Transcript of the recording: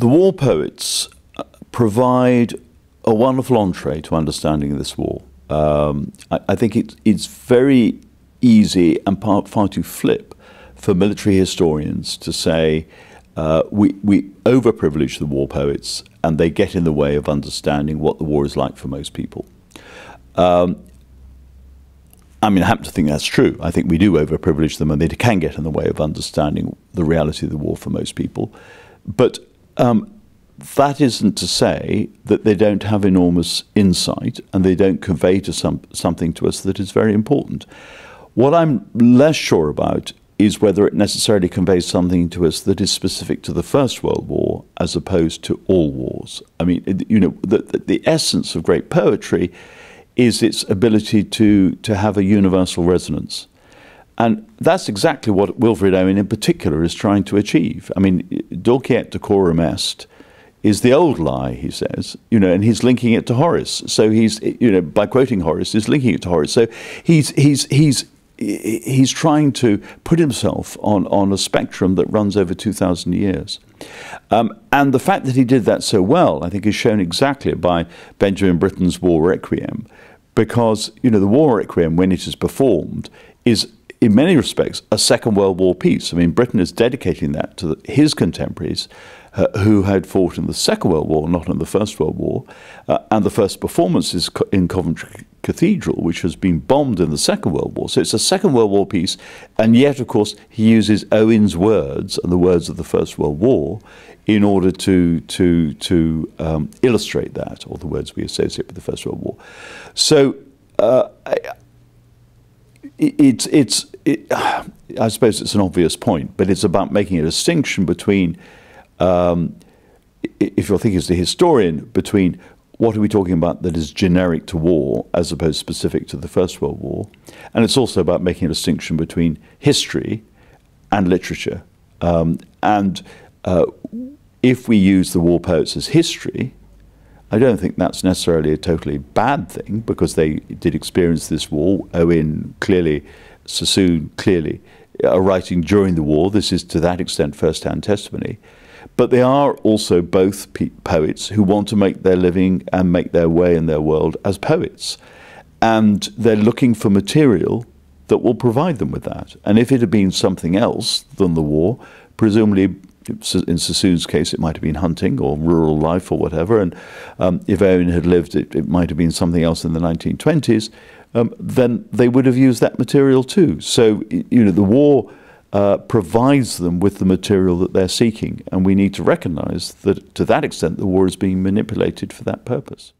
The war poets provide a wonderful entree to understanding this war. I think it's very easy and far too flip for military historians to say we overprivilege the war poets and they get in the way of understanding what the war is like for most people. I mean, I happen to think that's true. I think we do overprivilege them and they can get in the way of understanding the reality of the war for most people. But that isn't to say that they don't have enormous insight and they don't convey to something to us that is very important. What I'm less sure about is whether it necessarily conveys something to us that is specific to the First World War as opposed to all wars. I mean, you know, the essence of great poetry is its ability to have a universal resonance. And that's exactly what Wilfred Owen in particular is trying to achieve. I mean, dulciet decorum est is the old lie, he says, you know, and he's linking it to Horace. So he's, you know, by quoting Horace, he's linking it to Horace. So he's trying to put himself on a spectrum that runs over 2,000 years. And the fact that he did that so well, I think, is shown exactly by Benjamin Britten's War Requiem, because, you know, the War Requiem, when it is performed, is in many respects a Second World War piece. I mean, Britten is dedicating that to his contemporaries who had fought in the Second World War, not in the First World War. And the first performance is in Coventry Cathedral, which has been bombed in the Second World War. So it's a Second World War piece, and yet, of course, he uses Owen's words and the words of the First World War in order to illustrate that, or the words we associate with the First World War. So I suppose it's an obvious point, but it's about making a distinction between, if you're thinking as a historian, between what are we talking about that is generic to war as opposed to specific to the First World War. And it's also about making a distinction between history and literature. If we use the war poets as history, I don't think that's necessarily a totally bad thing, because they did experience this war. Owen clearly, Sassoon clearly, are writing during the war. This is to that extent first-hand testimony. But they are also both poets who want to make their living and make their way in their world as poets. And they're looking for material that will provide them with that. And if it had been something else than the war, presumably, in Sassoon's case, it might have been hunting or rural life or whatever, and if Owen had lived, it might have been something else in the 1920s, then they would have used that material too. So, you know, the war provides them with the material that they're seeking, and we need to recognize that to that extent the war is being manipulated for that purpose.